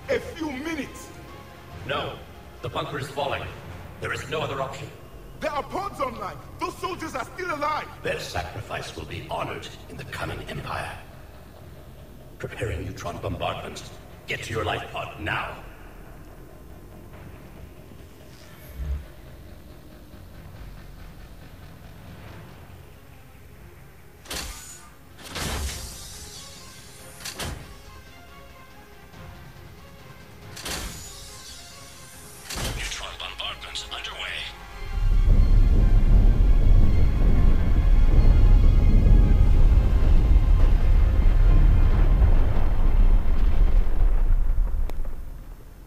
A few minutes! No. The bunker is falling. There is no other option. There are pods online! Those soldiers are still alive! Their sacrifice will be honored in the coming Empire. Preparing neutron bombardment. Get to your life pod now. Neutron bombardment underway.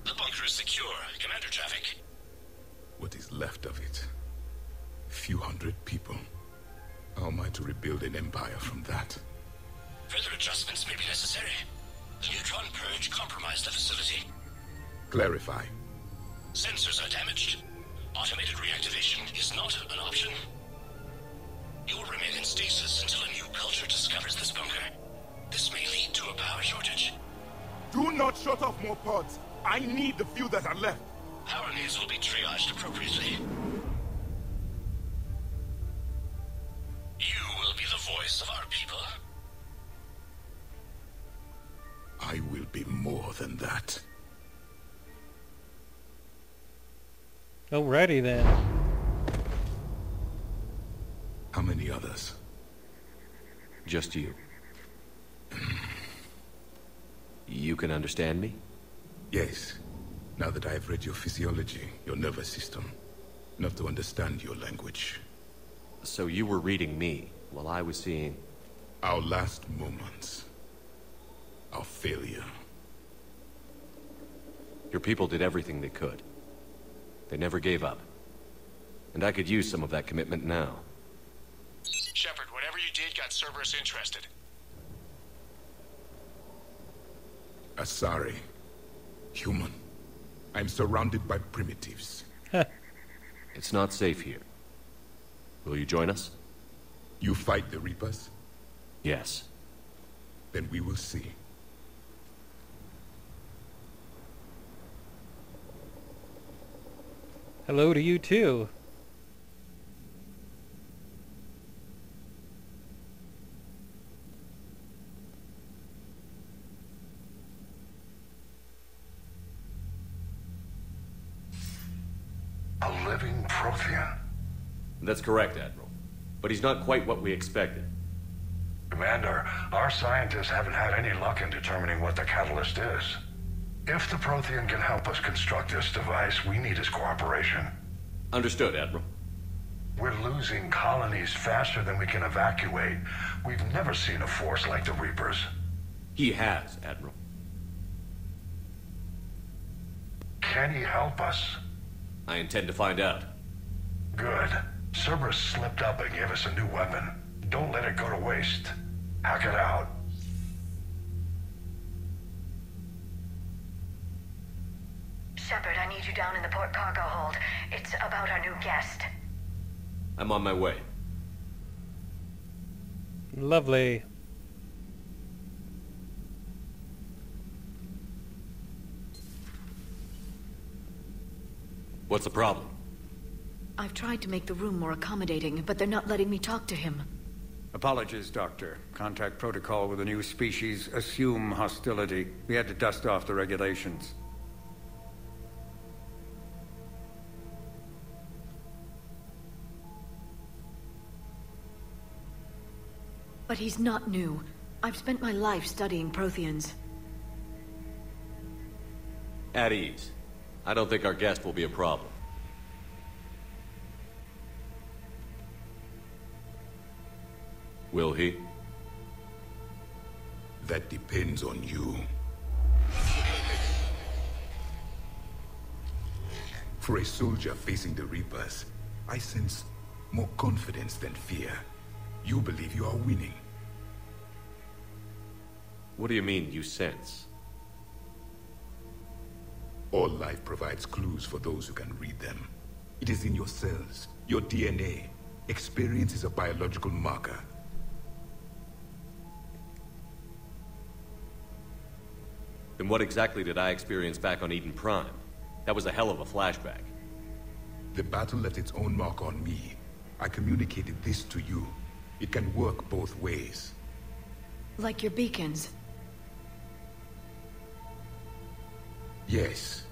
The bunker is secure, Commander Javik. What is left of it? A few hundred people. How am I to rebuild an empire from that? Further adjustments may be necessary. The neutron purge compromised the facility. Clarify. Sensors are damaged. Automated reactivation is not an option. You will remain in stasis until a new culture discovers this bunker. This may lead to a power shortage. Do not shut off more pods! I need the few that are left! Power needs will be triaged appropriately. You will be the voice of our people. I will be more than that. Alrighty then. How many others? Just you. You can understand me? Yes. Now that I have read your physiology, your nervous system, enough to understand your language. So you were reading me, while I was seeing... Our last moments. Our failure. Your people did everything they could. They never gave up. And I could use some of that commitment now. Shepard, whatever you did got Cerberus interested. Asari. Human. I'm surrounded by primitives. It's not safe here. Will you join us? You fight the Reapers? Yes. Then we will see. Hello to you too. A living Prothean. That's correct, Admiral. But he's not quite what we expected. Commander, our scientists haven't had any luck in determining what the catalyst is. If the Prothean can help us construct this device, we need his cooperation. Understood, Admiral. We're losing colonies faster than we can evacuate. We've never seen a force like the Reapers. He has, Admiral. Can he help us? I intend to find out. Good. Cerberus slipped up and gave us a new weapon. Don't let it go to waste. Hack it out. Shepard, I need you down in the port cargo hold. It's about our new guest. I'm on my way. Lovely. What's the problem? I've tried to make the room more accommodating, but they're not letting me talk to him. Apologies, Doctor. Contact protocol with a new species. Assume hostility. We had to dust off the regulations. But he's not new. I've spent my life studying Protheans. At ease. I don't think our guest will be a problem. Will he? That depends on you. For a soldier facing the Reapers, I sense more confidence than fear. You believe you are winning. What do you mean, you sense? All life provides clues for those who can read them. It is in your cells, your DNA. Experience is a biological marker. Then what exactly did I experience back on Eden Prime? That was a hell of a flashback. The battle left its own mark on me. I communicated this to you. It can work both ways. Like your beacons. Yes.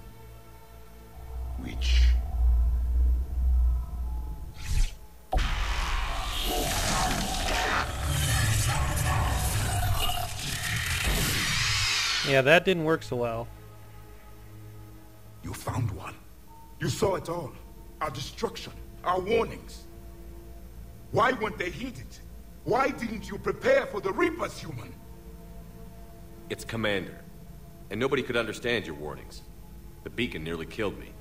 Which... Yeah, that didn't work so well. You found one. You saw it all. Our destruction, our warnings. Why weren't they heeded? Why didn't you prepare for the Reapers, human? It's Commander. And nobody could understand your warnings. The beacon nearly killed me.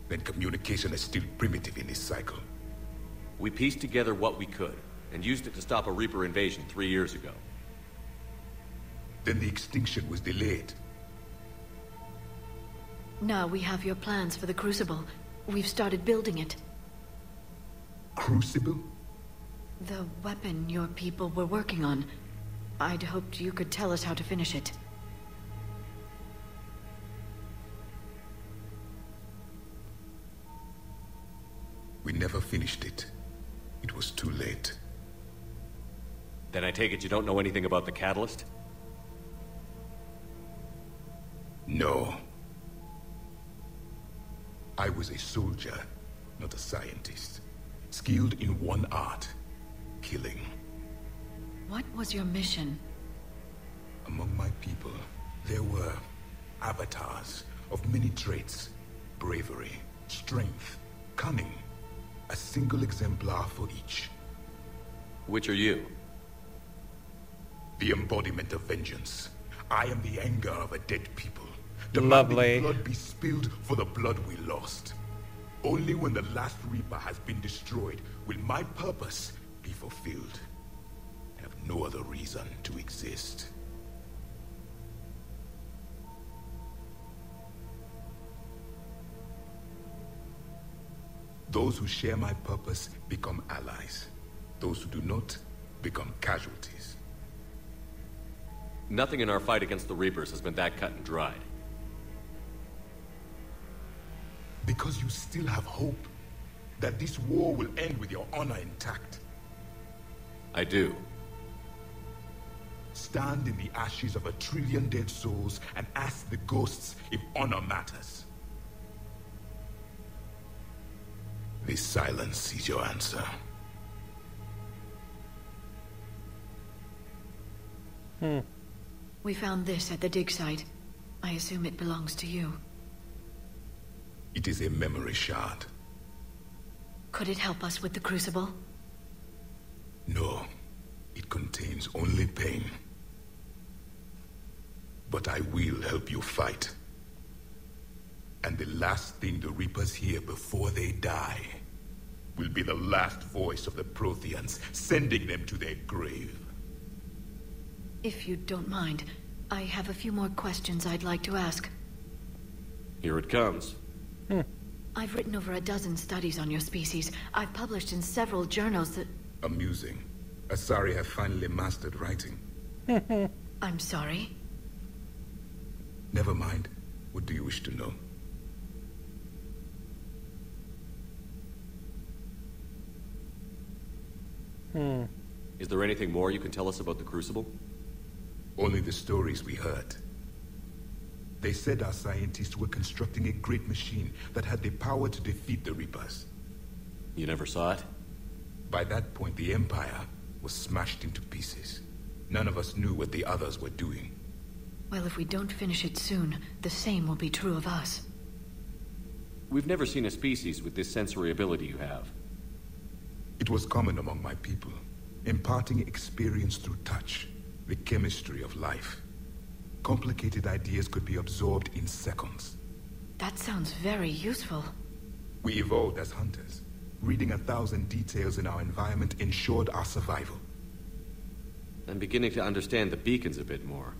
Then communication is still primitive in this cycle. We pieced together what we could, and used it to stop a Reaper invasion 3 years ago. Then the extinction was delayed. Now we have your plans for the Crucible. We've started building it. Crucible? The weapon your people were working on. I'd hoped you could tell us how to finish it. We never finished it. It was too late. Then I take it you don't know anything about the catalyst? No. I was a soldier, not a scientist. Skilled in one art, killing. What was your mission? Among my people, there were avatars of many traits. Bravery, strength, cunning. A single exemplar for each. Which are you? The embodiment of vengeance. I am the anger of a dead people. Lovely. Demanding blood be spilled for the blood we lost. Only when the last Reaper has been destroyed will my purpose be fulfilled. I have no other reason to exist. Those who share my purpose become allies. Those who do not become casualties. Nothing in our fight against the Reapers has been that cut and dried. Because you still have hope that this war will end with your honor intact. I do. Stand in the ashes of 1 trillion dead souls and ask the ghosts if honor matters. This silence is your answer. We found this at the dig site. I assume it belongs to you. It is a memory shard. Could it help us with the Crucible? No, it contains only pain. But I will help you fight. And the last thing the Reapers hear before they die will be the last voice of the Protheans, sending them to their grave. If you don't mind, I have a few more questions I'd like to ask. Here it comes. I've written over a dozen studies on your species. I've published in several journals that... Amusing. Asari have finally mastered writing. I'm sorry? Never mind. What do you wish to know? Is there anything more you can tell us about the Crucible? Only the stories we heard. They said our scientists were constructing a great machine that had the power to defeat the Reapers. You never saw it? By that point, the Empire was smashed into pieces. None of us knew what the others were doing. Well, if we don't finish it soon, the same will be true of us. We've never seen a species with this sensory ability you have. It was common among my people, imparting experience through touch, the chemistry of life. Complicated ideas could be absorbed in seconds. That sounds very useful. We evolved as hunters. Reading 1,000 details in our environment ensured our survival. I'm beginning to understand the beacons a bit more.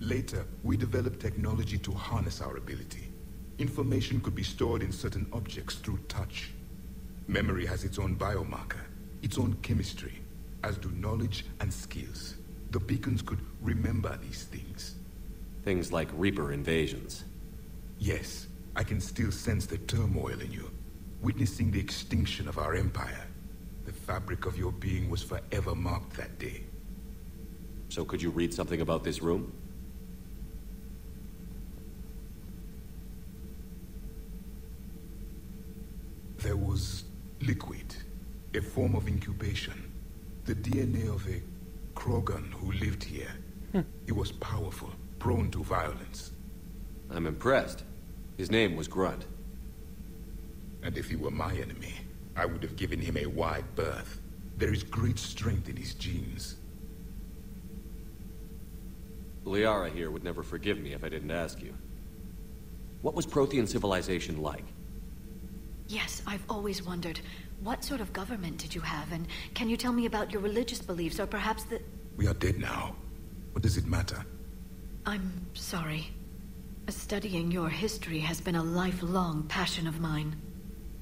Later, we developed technology to harness our ability. Information could be stored in certain objects through touch. Memory has its own biomarker, its own chemistry, as do knowledge and skills. The beacons could remember these things. Things like Reaper invasions. Yes, I can still sense the turmoil in you, witnessing the extinction of our empire. The fabric of your being was forever marked that day. So could you read something about this room? There was liquid, a form of incubation. The DNA of a Krogan who lived here. He was powerful, prone to violence. I'm impressed. His name was Grunt. And if he were my enemy, I would have given him a wide berth. There is great strength in his genes. Liara here would never forgive me if I didn't ask you. What was Prothean civilization like? Yes, I've always wondered. What sort of government did you have? And can you tell me about your religious beliefs, or perhaps the... We are dead now. What does it matter? I'm sorry. Studying your history has been a lifelong passion of mine.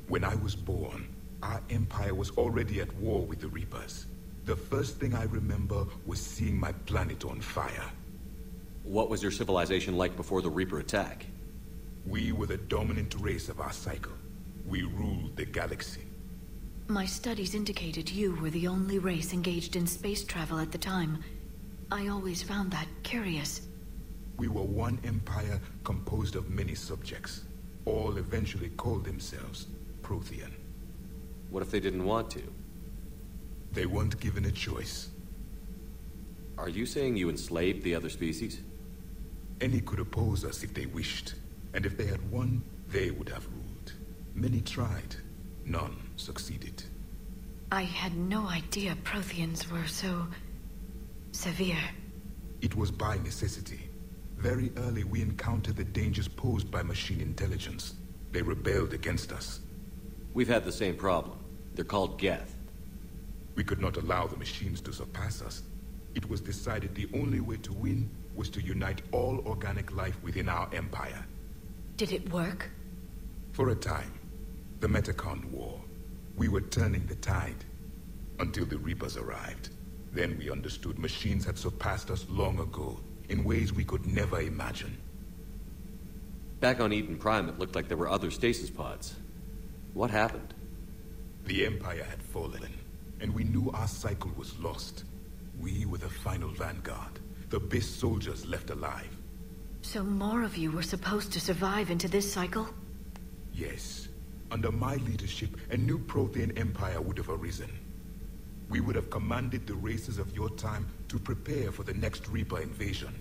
When I was born, our empire was already at war with the Reapers. The first thing I remember was seeing my planet on fire. What was your civilization like before the Reaper attack? We were the dominant race of our cycle. We ruled the galaxy. My studies indicated you were the only race engaged in space travel at the time. I always found that curious. We were one empire composed of many subjects. All eventually called themselves Prothean. What if they didn't want to? They weren't given a choice. Are you saying you enslaved the other species? Any could oppose us if they wished. And if they had won, they would have ruled. Many tried. None succeeded. I had no idea Protheans were so... severe. It was by necessity. Very early we encountered the dangers posed by machine intelligence. They rebelled against us. We've had the same problem. They're called Geth. We could not allow the machines to surpass us. It was decided the only way to win was to unite all organic life within our empire. Did it work? For a time. The Metacon War. We were turning the tide. Until the Reapers arrived. Then we understood machines had surpassed us long ago, in ways we could never imagine. Back on Eden Prime, it looked like there were other stasis pods. What happened? The Empire had fallen, and we knew our cycle was lost. We were the final vanguard, the best soldiers left alive. So more of you were supposed to survive into this cycle? Yes. Under my leadership, a new Prothean empire would have arisen. We would have commanded the races of your time to prepare for the next Reaper invasion.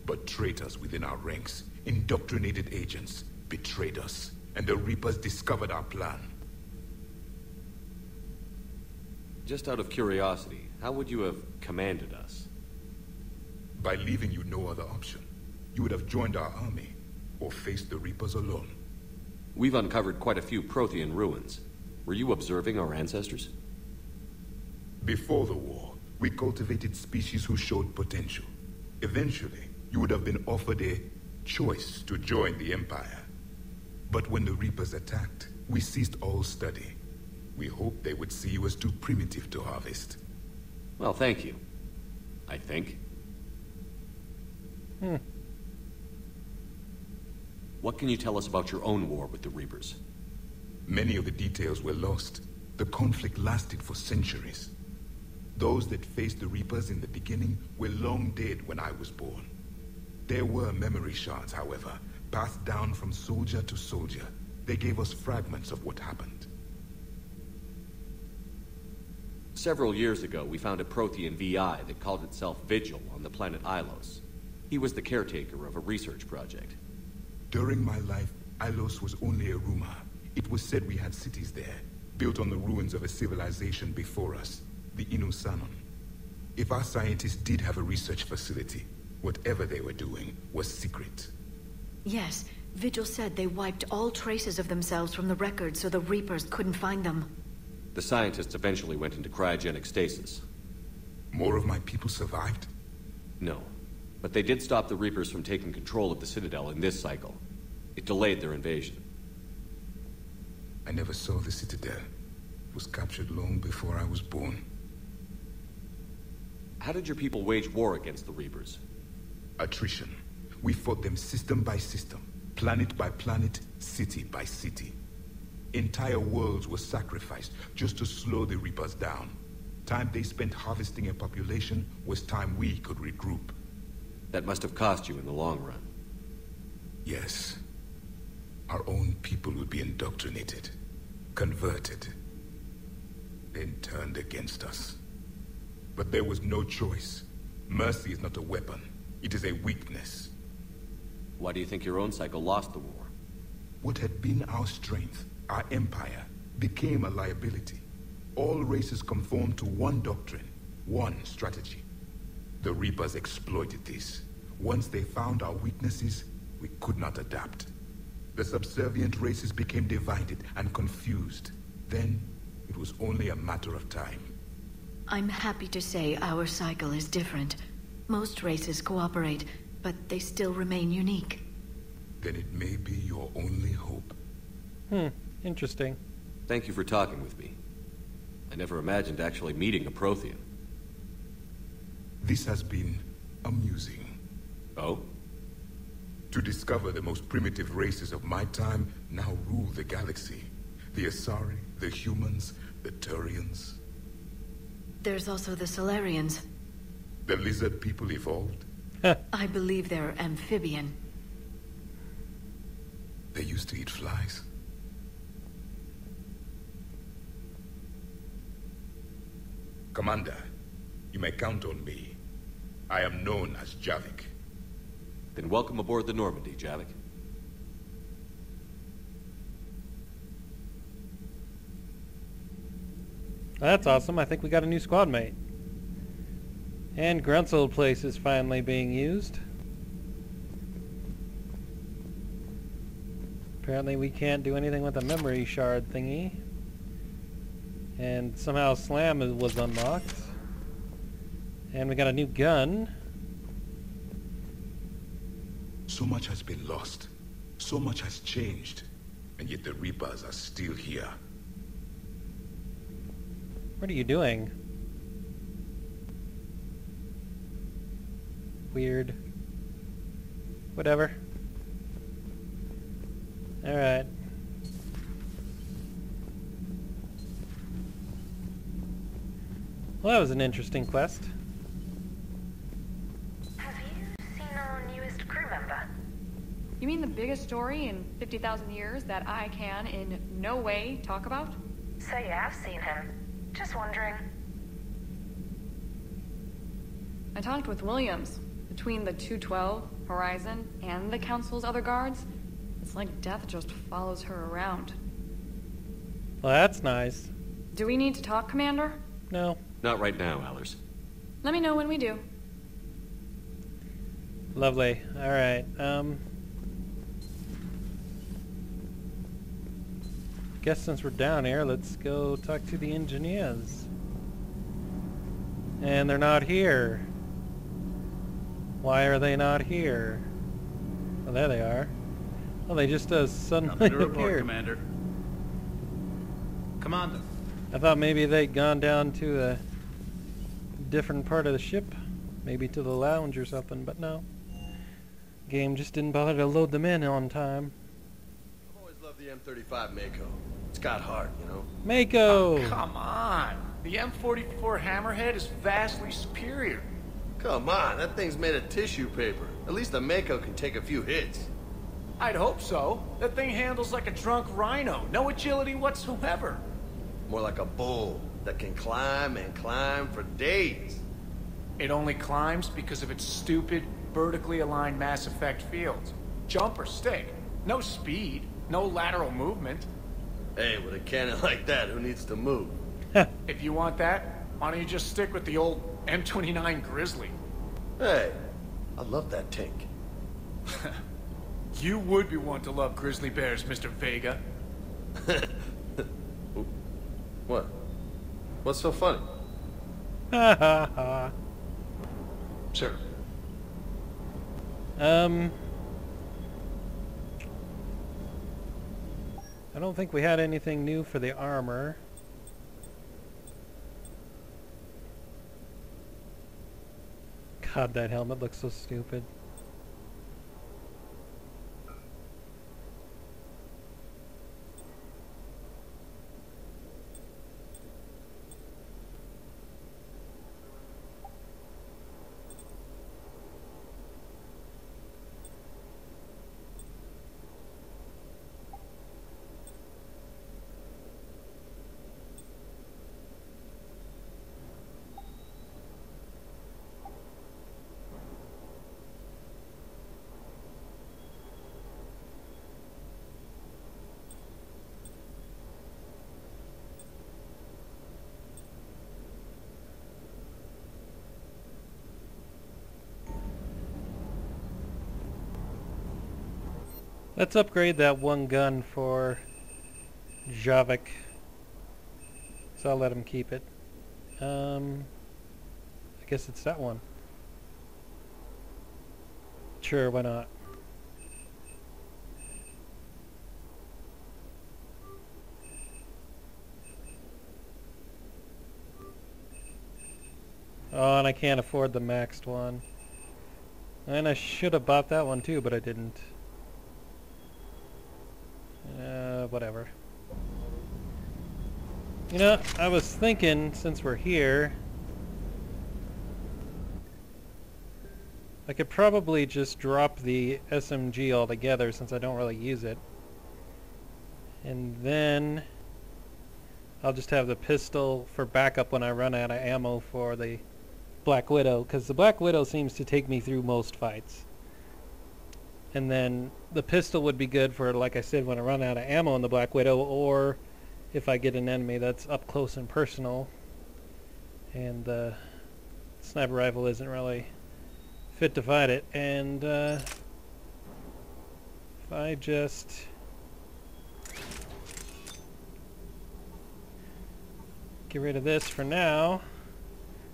But traitors within our ranks, indoctrinated agents, betrayed us, and the Reapers discovered our plan. Just out of curiosity, how would you have commanded us? By leaving you no other option. You would have joined our army, or faced the Reapers alone. We've uncovered quite a few Prothean ruins. Were you observing our ancestors? Before the war, we cultivated species who showed potential. Eventually, you would have been offered a choice to join the Empire. But when the Reapers attacked, we ceased all study. We hoped they would see you as too primitive to harvest. Well, thank you. I think. What can you tell us about your own war with the Reapers? Many of the details were lost. The conflict lasted for centuries. Those that faced the Reapers in the beginning were long dead when I was born. There were memory shards, however, passed down from soldier to soldier. They gave us fragments of what happened. Several years ago, we found a Prothean VI that called itself Vigil on the planet Ilos. He was the caretaker of a research project. During my life, Ilos was only a rumor. It was said we had cities there, built on the ruins of a civilization before us, the Inusanon. If our scientists did have a research facility, whatever they were doing was secret. Yes, Vigil said they wiped all traces of themselves from the records so the Reapers couldn't find them. The scientists eventually went into cryogenic stasis. More of my people survived? No, but they did stop the Reapers from taking control of the Citadel in this cycle. It delayed their invasion. I never saw the Citadel. It was captured long before I was born. How did your people wage war against the Reapers? Attrition. We fought them system by system, planet by planet, city by city. Entire worlds were sacrificed just to slow the Reapers down. Time they spent harvesting a population was time we could regroup. That must have cost you in the long run. Yes. Our own people would be indoctrinated, converted, then turned against us. But there was no choice. Mercy is not a weapon. It is a weakness. Why do you think your own cycle lost the war? What had been our strength, our empire, became a liability. All races conformed to one doctrine, one strategy. The Reapers exploited this. Once they found our weaknesses, we could not adapt. The subservient races became divided and confused. Then, it was only a matter of time. I'm happy to say our cycle is different. Most races cooperate, but they still remain unique. Then it may be your only hope. Interesting. Thank you for talking with me. I never imagined actually meeting a Prothean. This has been amusing. Oh? To discover the most primitive races of my time now rule the galaxy. The Asari, the humans, the Turians. There's also the Solarians. The lizard people evolved. I believe they're amphibian. They used to eat flies. Commander, you may count on me. I am known as Javik. Then welcome aboard the Normandy, Javik. That's awesome. I think we got a new squad mate. And Grunt's old place is finally being used. Apparently we can't do anything with the memory shard thingy. And somehow Slam was unlocked. And we got a new gun. So much has been lost. So much has changed. And yet the Reapers are still here. What are you doing? Weird. Whatever. Alright. Well, that was an interesting quest. Have you seen our newest crew member? You mean the biggest story in 50,000 years that I can in no way talk about? So yeah, I've seen him. Just wondering. I talked with Williams. Between the 212, Horizon, and the Council's other guards, it's like death just follows her around. Well, that's nice. Do we need to talk, Commander? No. Not right now, Allers. Let me know when we do. Lovely. Alright, guess since we're down here, let's go talk to the engineers. And they're not here. Why are they not here? Oh, there they are. Oh, they just suddenly appeared. Commander. Commander. I thought maybe they'd gone down to a different part of the ship. Maybe to the lounge or something, but no. Game just didn't bother to load them in on time. I've always loved the M35 Mako. It's got heart, you know? Mako! Oh, come on. The M44 Hammerhead is vastly superior. Come on, that thing's made of tissue paper. At least the Mako can take a few hits. I'd hope so. That thing handles like a drunk rhino. No agility whatsoever. More like a bull that can climb and climb for days. It only climbs because of its stupid, vertically aligned Mass Effect fields. Jump or stick. No speed. No lateral movement. Hey, with a cannon like that, who needs to move? If you want that, why don't you just stick with the old M29 Grizzly? Hey, I love that tank. You would be one to love grizzly bears, Mr. Vega. What? What's so funny? Ha ha ha. Sure. I don't think we had anything new for the armor. God, that helmet looks so stupid. Let's upgrade that one gun for Javik. So I'll let him keep it. I guess it's that one. Sure, why not? Oh, and I can't afford the maxed one. And I should have bought that one too, but I didn't. Whatever. You know, I was thinking, since we're here, I could probably just drop the SMG altogether since I don't really use it. And then I'll just have the pistol for backup when I run out of ammo for the Black Widow, because the Black Widow seems to take me through most fights. And then the pistol would be good for, like I said, when I run out of ammo in the Black Widow, or if I get an enemy that's up close and personal. And the sniper rifle isn't really fit to fight it. And if I just get rid of this for now,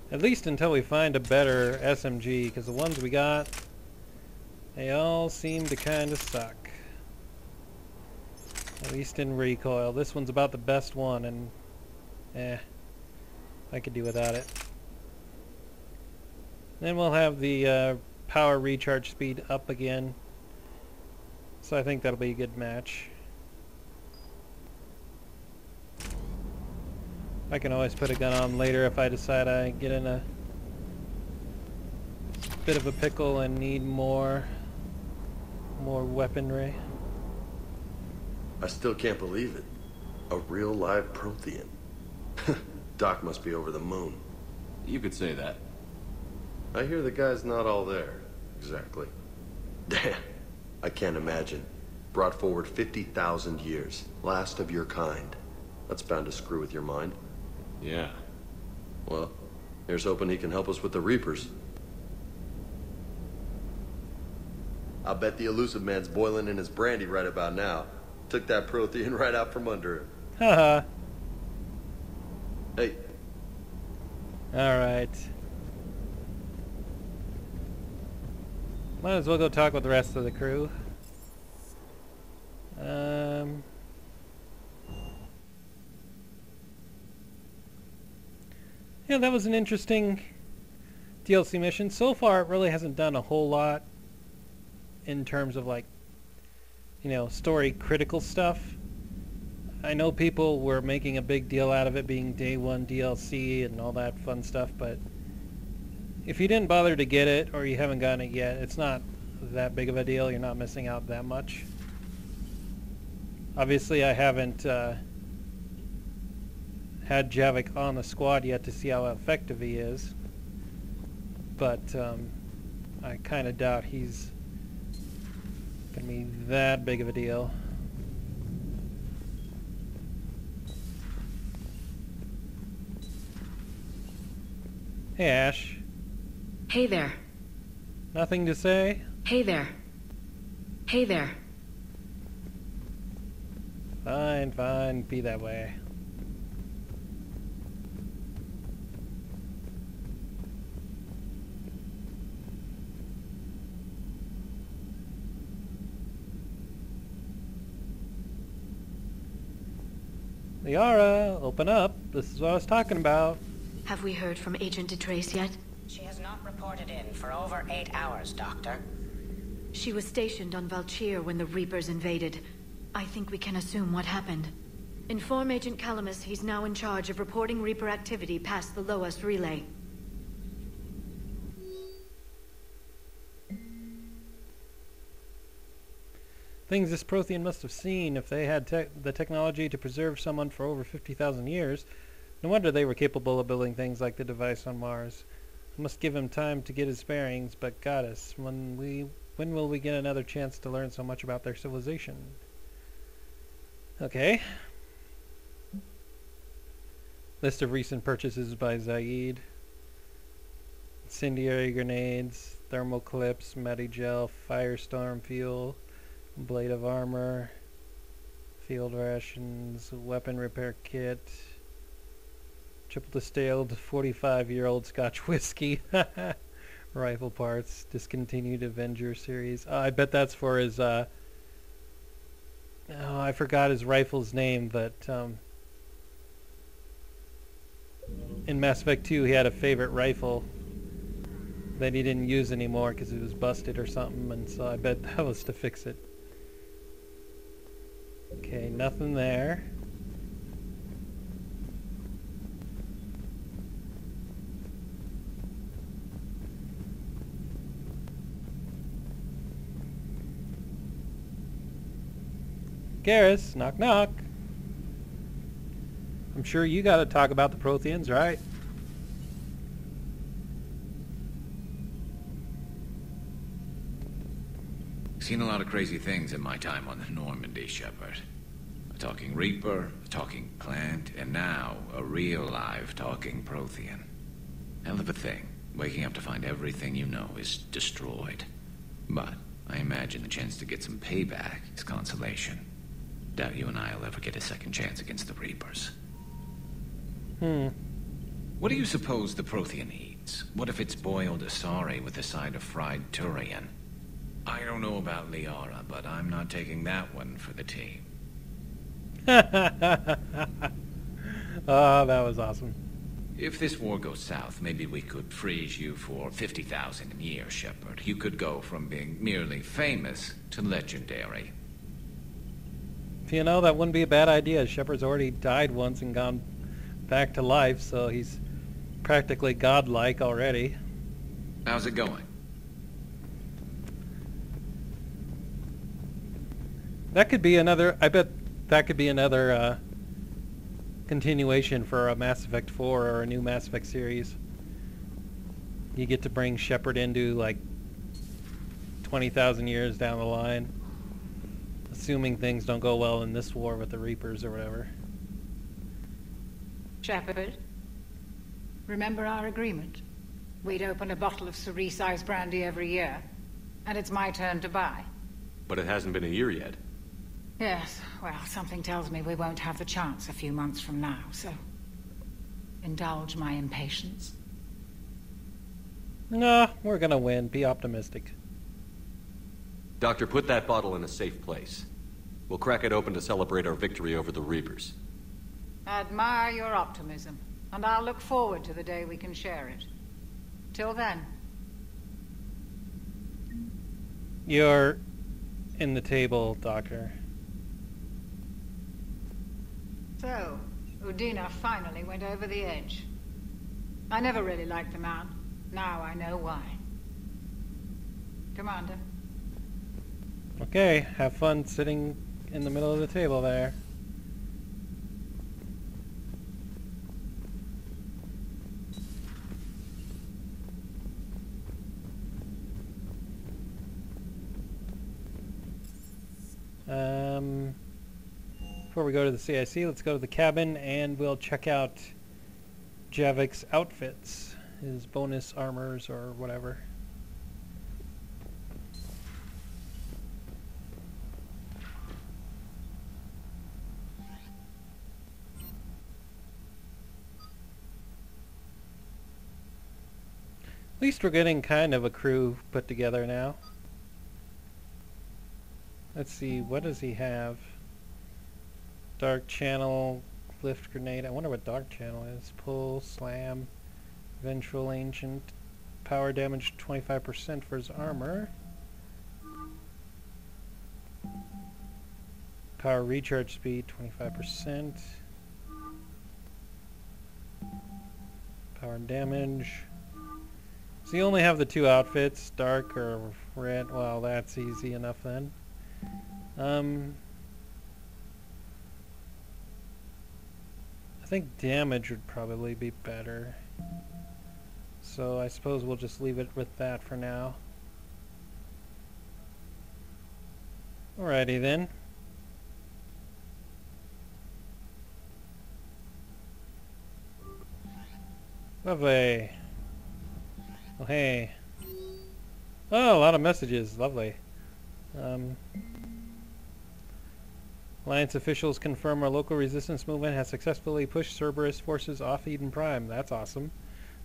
at least until we find a better SMG, because the ones we got, they all seem to kind of suck. At least in recoil. This one's about the best one, and I could do without it. Then we'll have the power recharge speed up again. So I think that'll be a good match. I can always put a gun on later if I decide I get in a bit of a pickle and need more weaponry. I still can't believe it. A real live Prothean. Doc must be over the moon. You could say that. I hear the guy's not all there. Exactly. Damn. I can't imagine. Brought forward 50,000 years. Last of your kind. That's bound to screw with your mind. Yeah. Well, here's hoping he can help us with the Reapers. I bet the elusive man's boiling in his brandy right about now. Took that Prothean right out from under him. Haha. Hey. Alright. Might as well go talk with the rest of the crew. Yeah, that was an interesting DLC mission. So far, it really hasn't done a whole lot in terms of, like, you know, story critical stuff. I know people were making a big deal out of it being day one DLC and all that fun stuff, but if you didn't bother to get it or you haven't gotten it yet, it's not that big of a deal. You're not missing out that much. Obviously, I haven't had Javik on the squad yet to see how effective he is, but I kind of doubt he's gonna be that big of a deal. Hey, Ash. Hey there. Nothing to say? Hey there. Hey there. Fine, fine. Be that way. Liara, open up. This is what I was talking about. Have we heard from Agent DeTrace yet? She has not not reported in for over 8 hours, Doctor. She was stationed on Valchir when the Reapers invaded. I think we can assume what happened. Inform Agent Calamus he's now in charge of reporting Reaper activity past the Loas relay. Things this Prothean must have seen if they had the technology to preserve someone for over 50,000 years. No wonder they were capable of building things like the device on Mars. I must give him time to get his bearings, but goddess, when will we get another chance to learn so much about their civilization? Okay. List of recent purchases by Zaid. Incendiary grenades, thermal clips, Medigel, firestorm fuel, blade of armor, field rations, weapon repair kit, triple distilled 45-year-old Scotch whiskey, rifle parts, discontinued Avenger series. I bet that's for his, oh, I forgot his rifle's name, but in Mass Effect 2 he had a favorite rifle that he didn't use anymore because it was busted or something, and so I bet that was to fix it. Okay, nothing there. Garrus, knock knock. I'm sure you gotta talk about the Protheans, right? Seen a lot of crazy things in my time on the Normandy, Shepard. A talking Reaper, a talking plant, and now a real live talking Prothean. Hell of a thing, waking up to find everything you know is destroyed. But I imagine the chance to get some payback is consolation. Doubt you and I'll ever get a second chance against the Reapers. What do you suppose the Prothean eats? What if it's boiled Asari with a side of fried Turian? I don't know about Liara, but I'm not taking that one for the team. Oh, that was awesome. If this war goes south, maybe we could freeze you for 50,000 years, Shepard. You could go from being merely famous to legendary. You know, that wouldn't be a bad idea. Shepard's already died once and gone back to life, so he's practically godlike already. How's it going? That could be another, I bet that could be another continuation for a Mass Effect 4 or a new Mass Effect series. You get to bring Shepard into like 20,000 years down the line. Assuming things don't go well in this war with the Reapers or whatever. Shepard, remember our agreement? We'd open a bottle of cerise-sized brandy every year, and it's my turn to buy. But it hasn't been a year yet. Yes, well, something tells me we won't have the chance a few months from now, so indulge my impatience. Nah, we're gonna win. Be optimistic. Doctor, put that bottle in a safe place. We'll crack it open to celebrate our victory over the Reapers. Admire your optimism, and I'll look forward to the day we can share it. Till then. You're in the table, Doctor. So, Udina finally went over the edge. I never really liked the man. Now I know why. Commander. Okay, have fun sitting in the middle of the table there. Before we go to the CIC, let's go to the cabin and we'll check out Javik's outfits, his bonus armors or whatever. At least we're getting kind of a crew put together now. Let's see, what does he have? Dark channel, lift grenade. I wonder what dark channel is. Pull, slam, vengeful ancient, power damage 25% for his armor. Power recharge speed 25%. Power and damage. So you only have the two outfits, dark or red. Well, that's easy enough then. I think damage would probably be better. So I suppose we'll just leave it with that for now. Alrighty then. Lovely. Oh, hey. Oh, a lot of messages. Lovely. Alliance officials confirm our local resistance movement has successfully pushed Cerberus forces off Eden Prime. That's awesome.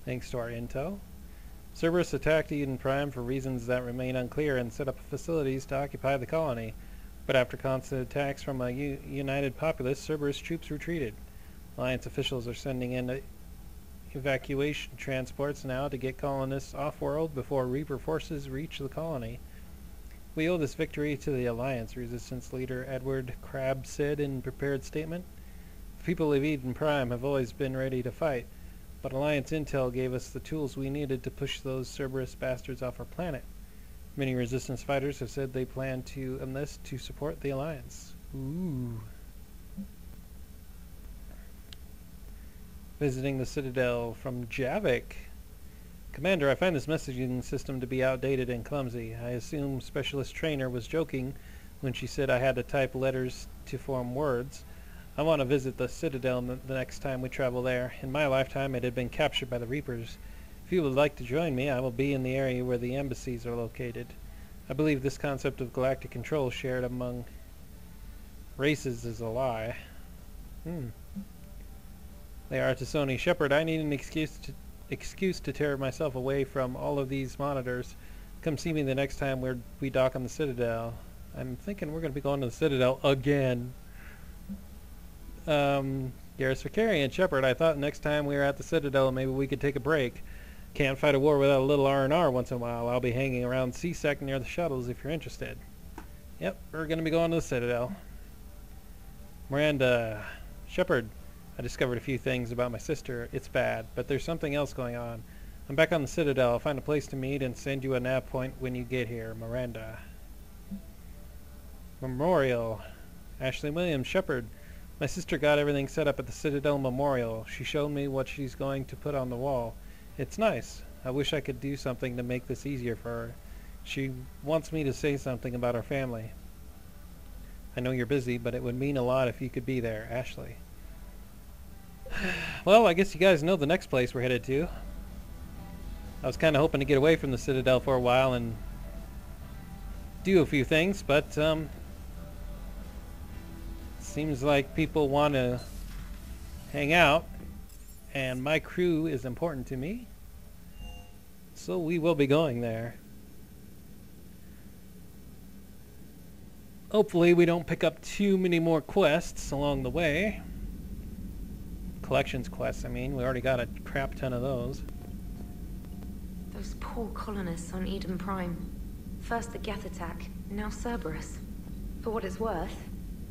Thanks to our intel. Cerberus attacked Eden Prime for reasons that remain unclear and set up facilities to occupy the colony. But after constant attacks from a united populace, Cerberus troops retreated. Alliance officials are sending in evacuation transports now to get colonists off-world before Reaper forces reach the colony. We owe this victory to the Alliance, Resistance leader Edward Crabb said in prepared statement. The people of Eden Prime have always been ready to fight, but Alliance intel gave us the tools we needed to push those Cerberus bastards off our planet. Many Resistance fighters have said they plan to enlist to support the Alliance. Ooh. Visiting the Citadel from Javik. Commander, I find this messaging system to be outdated and clumsy. I assume Specialist Trainer was joking when she said I had to type letters to form words. I want to visit the Citadel the next time we travel there. In my lifetime, it had been captured by the Reapers. If you would like to join me, I will be in the area where the embassies are located. I believe this concept of galactic control shared among races is a lie. They are to Sony. Shepard, I need an excuse to tear myself away from all of these monitors. Come see me the next time we dock on the Citadel. I'm thinking we're going to be going to the Citadel again. Garrus Vicarian, Shepard, I thought next time we were at the Citadel maybe we could take a break. Can't fight a war without a little R&R once in a while. I'll be hanging around CSEC near the shuttles if you're interested. Yep, we're going to be going to the Citadel. Miranda, Shepard, I discovered a few things about my sister. It's bad, but there's something else going on. I'm back on the Citadel. I'll find a place to meet and send you a nav point when you get here. Miranda. Memorial. Ashley Williams, Shepard. My sister got everything set up at the Citadel Memorial. She showed me what she's going to put on the wall. It's nice. I wish I could do something to make this easier for her. She wants me to say something about our family. I know you're busy, but it would mean a lot if you could be there. Ashley. Well, I guess you guys know the next place we're headed to. I was kind of hoping to get away from the Citadel for a while and do a few things, but seems like people want to hang out, and my crew is important to me, so we will be going there. Hopefully we don't pick up too many more quests along the way. Collections quests, I mean. We already got a crap ton of those. Those poor colonists on Eden Prime. First the Geth attack, now Cerberus. For what it's worth,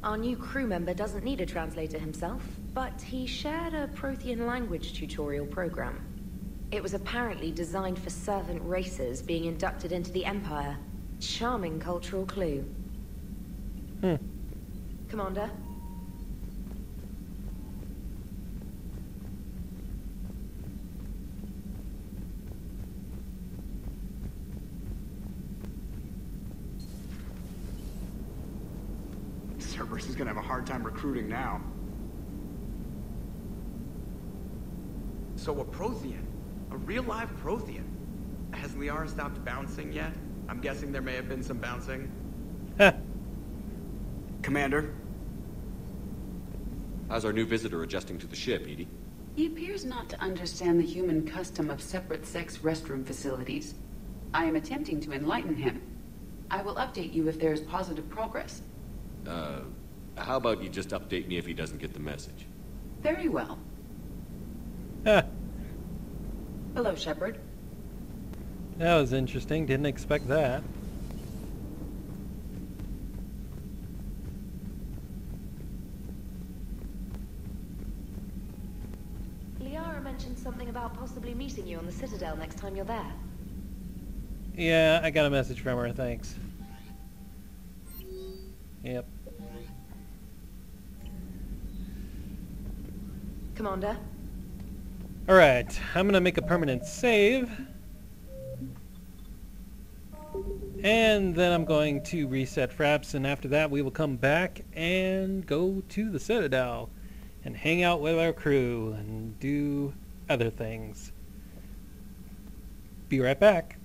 our new crew member doesn't need a translator himself, but he shared a Prothean language tutorial program. It was apparently designed for servant races being inducted into the Empire. Charming cultural clue. Commander? Cerberus is gonna have a hard time recruiting now. So a Prothean? A real live Prothean? Has Liara stopped bouncing yet? I'm guessing there may have been some bouncing. Commander? How's our new visitor adjusting to the ship, Edie? He appears not to understand the human custom of separate sex restroom facilities. I am attempting to enlighten him. I will update you if there is positive progress. How about you just update me if he doesn't get the message? Very well. Hello, Shepard. That was interesting. Didn't expect that. Liara mentioned something about possibly meeting you on the Citadel next time you're there. Yeah, I got a message from her, thanks. Yep. Commander? Alright, I'm gonna make a permanent save. And then I'm going to reset Fraps, and after that we will come back and go to the Citadel and hang out with our crew and do other things. Be right back.